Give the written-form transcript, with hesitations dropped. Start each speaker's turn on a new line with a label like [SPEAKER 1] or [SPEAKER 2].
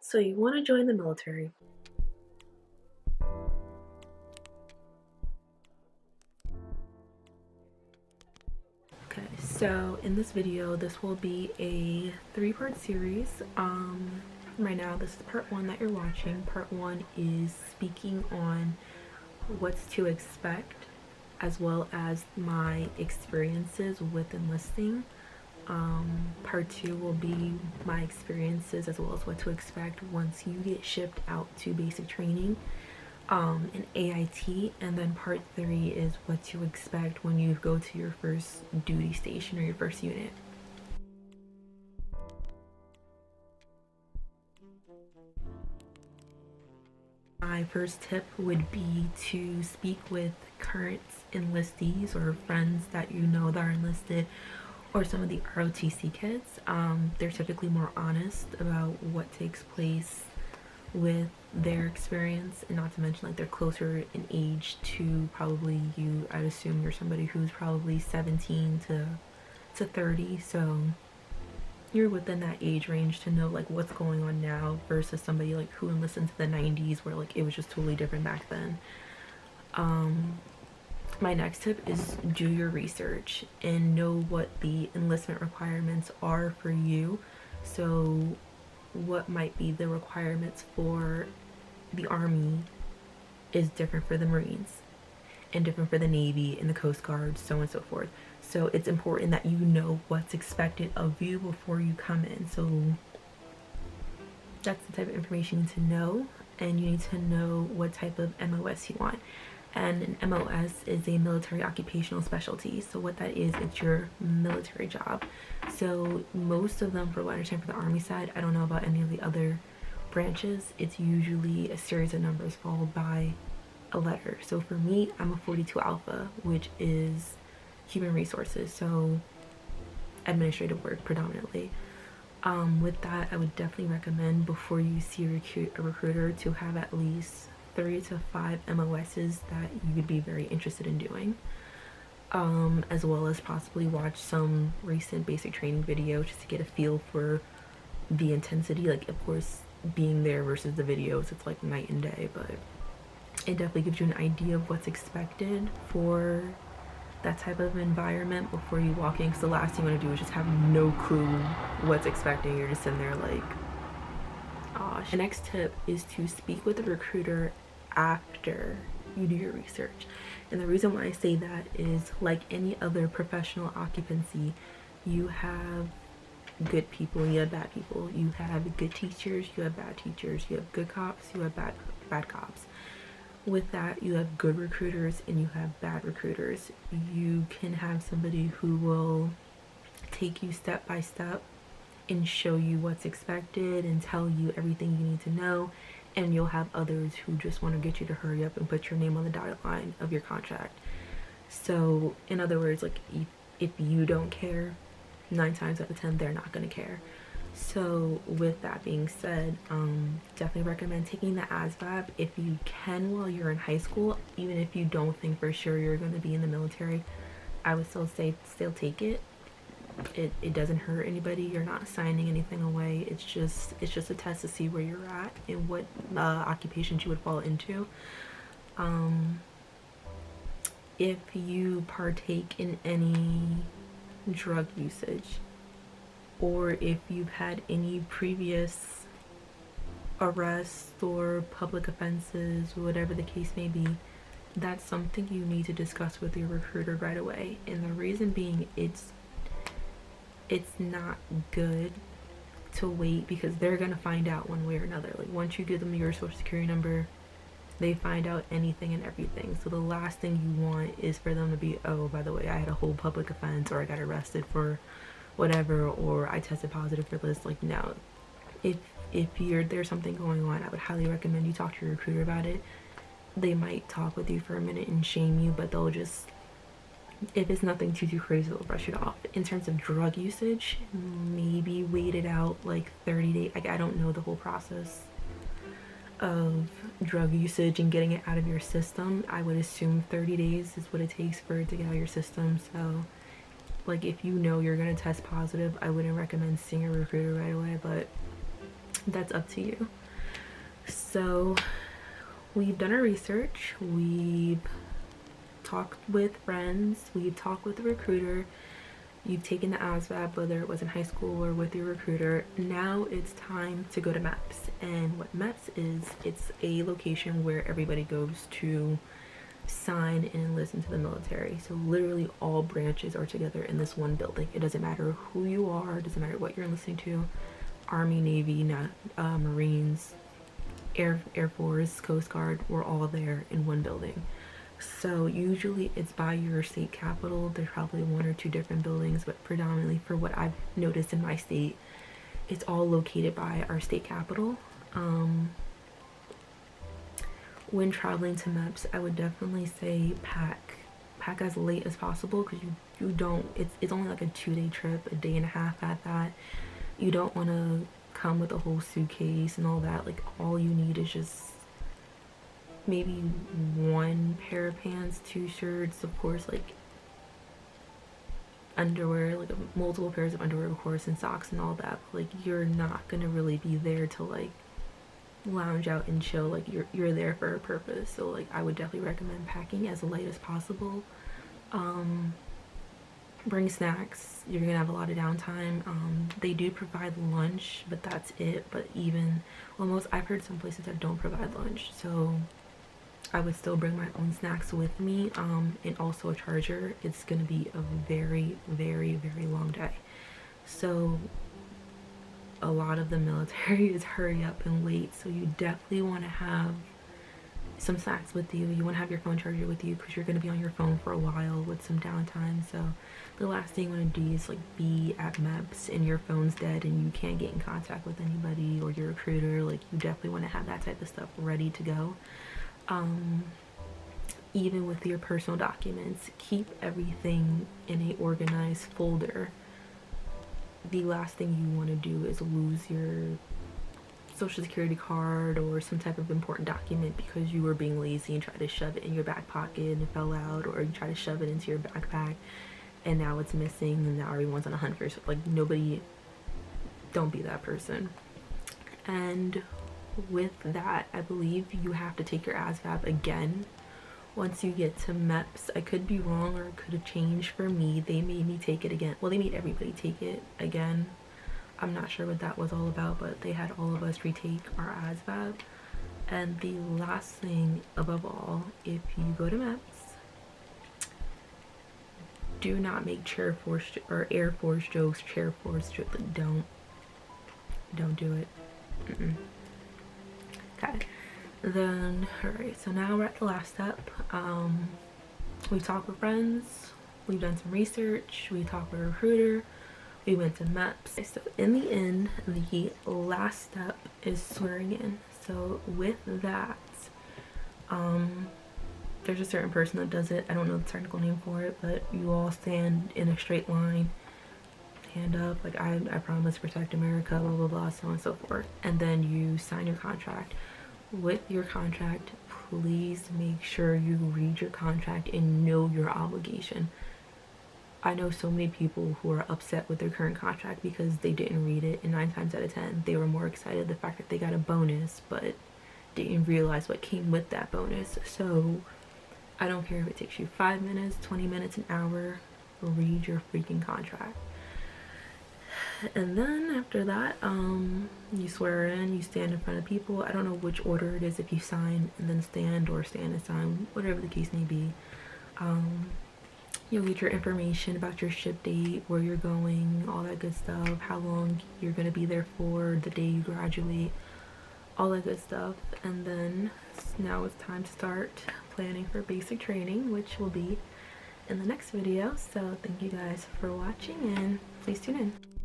[SPEAKER 1] So you want to join the military. Okay, so in this video, this will be a three-part series. Right now, this is part one that you're watching. Part one is speaking on what's to expect, as well as my experiences with enlisting. Part two will be my experiences as well as what to expect once you get shipped out to basic training in AIT, and then part three is what to expect when you go to your first duty station or your first unit. My first tip would be to speak with current enlistees or friends that you know that are enlisted, or some of the ROTC kids. They're typically more honest about what takes place with their experience, and not to mention like they're closer in age to probably you. I'd assume you're somebody who's probably 17 to 30, so you're within that age range to know like what's going on now versus somebody like who enlisted into the 90s where like it was just totally different back then. My next tip is do your research and know what the enlistment requirements are for you. So what might be the requirements for the Army is different for the Marines and different for the Navy and the Coast Guard, so on and so forth. So it's important that you know what's expected of you before you come in. So that's the type of information you need to know, and you need to know what type of MOS you want. And an MOS is a military occupational specialty. So what that is, it's your military job. So most of them, for what I understand for the Army side, I don't know about any of the other branches, it's usually a series of numbers followed by a letter. So for me, I'm a 42 Alpha, which is human resources, so administrative work predominantly. With that, I would definitely recommend before you see a recruiter to have at least 3 to 5 MOSs that you would be very interested in doing, as well as possibly watch some recent basic training video just to get a feel for the intensity. Like, of course, being there versus the videos, it's like night and day, but it definitely gives you an idea of what's expected for that type of environment before you walk in, because the last thing you want to do is just have no clue what's expecting. You're just sitting there like, gosh. The next tip is to speak with the recruiter after you do your research. And the reason why I say that is, like any other professional occupancy, you have good people, you have bad people. You have good teachers, you have bad teachers. You have good cops, you have bad cops. With that, you have good recruiters and you have bad recruiters. You can have somebody who will take you step by step and show you what's expected and tell you everything you need to know, and you'll have others who just want to get you to hurry up and put your name on the dotted line of your contract. So in other words, like if you don't care, 9 times out of 10 they're not going to care. So with that being said, definitely recommend taking the ASVAB if you can while you're in high school. Even if you don't think for sure you're going to be in the military, I would still say still take it. It doesn't hurt anybody. You're not signing anything away. It's just a test to see where you're at and what occupations you would fall into. If you partake in any drug usage, or if you've had any previous arrests or public offenses, whatever the case may be, that's something you need to discuss with your recruiter right away. And the reason being, it's not good to wait, because they're gonna find out one way or another. Like, once you give them your social security number, they find out anything and everything. So the last thing you want is for them to be, oh, by the way, I had a whole public offense, or I got arrested for whatever, or I tested positive for this. Like, no. If there's something going on, I would highly recommend you talk to your recruiter about it. They might talk with you for a minute and shame you, but they'll just, if it's nothing too crazy, they'll brush it off. In terms of drug usage, maybe wait it out like 30 days. Like, I don't know the whole process of drug usage and getting it out of your system. I would assume 30 days is what it takes for it to get out of your system. So like, if you know you're gonna test positive, I wouldn't recommend seeing a recruiter right away. But That's up to you. So we've done our research, we've talked with friends, we've talked with the recruiter, you've taken the ASVAB, whether it was in high school or with your recruiter. Now it's time to go to MEPS. And what MEPS is, it's a location where everybody goes to sign and enlist into the military. So literally all branches are together in this one building. It doesn't matter who you are, it doesn't matter what you're enlisting to, Army, Navy, Marines, Air Force, Coast Guard, we're all there in one building. So usually it's by your state capital. There's probably one or two different buildings, but predominantly for what I've noticed in my state, it's all located by our state capital. When traveling to MEPS, I would definitely say pack as late as possible, because you don't, it's only like a 2-day trip, a day and a half at that. You don't want to come with a whole suitcase and all that. Like, all you need is just maybe one pair of pants, 2 shirts, of course, like underwear, like multiple pairs of underwear, of course, and socks and all that. But, like, you're not gonna really be there to like lounge out and chill. Like, you're there for a purpose. So like, I would definitely recommend packing as light as possible. Bring snacks. You're gonna have a lot of downtime. They do provide lunch, but that's it. But even, well, I've heard some places that don't provide lunch, so I would still bring my own snacks with me, and also a charger. It's gonna be a very, very, very long day. So a lot of the military is hurry up and wait, so you definitely want to have some snacks with you. You want to have your phone charger with you, because you're going to be on your phone for a while with some downtime. So the last thing you want to do is like be at MEPS and your phone's dead and you can't get in contact with anybody or your recruiter. Like, you definitely want to have that type of stuff ready to go. Even with your personal documents, keep everything in a organized folder. The last thing you want to do is lose your social security card or some type of important document because you were being lazy and tried to shove it in your back pocket and it fell out, or you try to shove it into your backpack and now it's missing and now everyone's on a hunt for it. Like, nobody, don't be that person. And with that, I believe you have to take your ASVAB again once you get to MEPS. I could be wrong, or it could have changed for me. They made me take it again. Well, they made everybody take it again. I'm not sure what that was all about, but they had all of us retake our ASVAB. And the last thing above all, if you go to MEPS, do not make Air Force jokes, Chair Force jokes. Don't do it. Okay. Then, alright, so now we're at the last step. We talked with friends, we've done some research, we talked with a recruiter, we went to MEPS. So in the end, the last step is swearing in. So with that, there's a certain person that does it. I don't know the technical name for it, but you all stand in a straight line, hand up, like I promise to protect America, blah blah blah, so on and so forth. And then you sign your contract. With your contract, please make sure you read your contract and know your obligation. I know so many people who are upset with their current contract because they didn't read it, and 9 times out of 10 they were more excited the fact that they got a bonus but didn't realize what came with that bonus. So I don't care if it takes you 5 minutes, 20 minutes, an hour, read your freaking contract. And then after that, you swear in, you stand in front of people. I don't know which order it is, if you sign and then stand, or stand and sign, whatever the case may be. You'll get your information about your ship date, where you're going, all that good stuff, how long you're going to be there for, the day you graduate, all that good stuff. And then now it's time to start planning for basic training, which will be in the next video. So thank you guys for watching, and please tune in.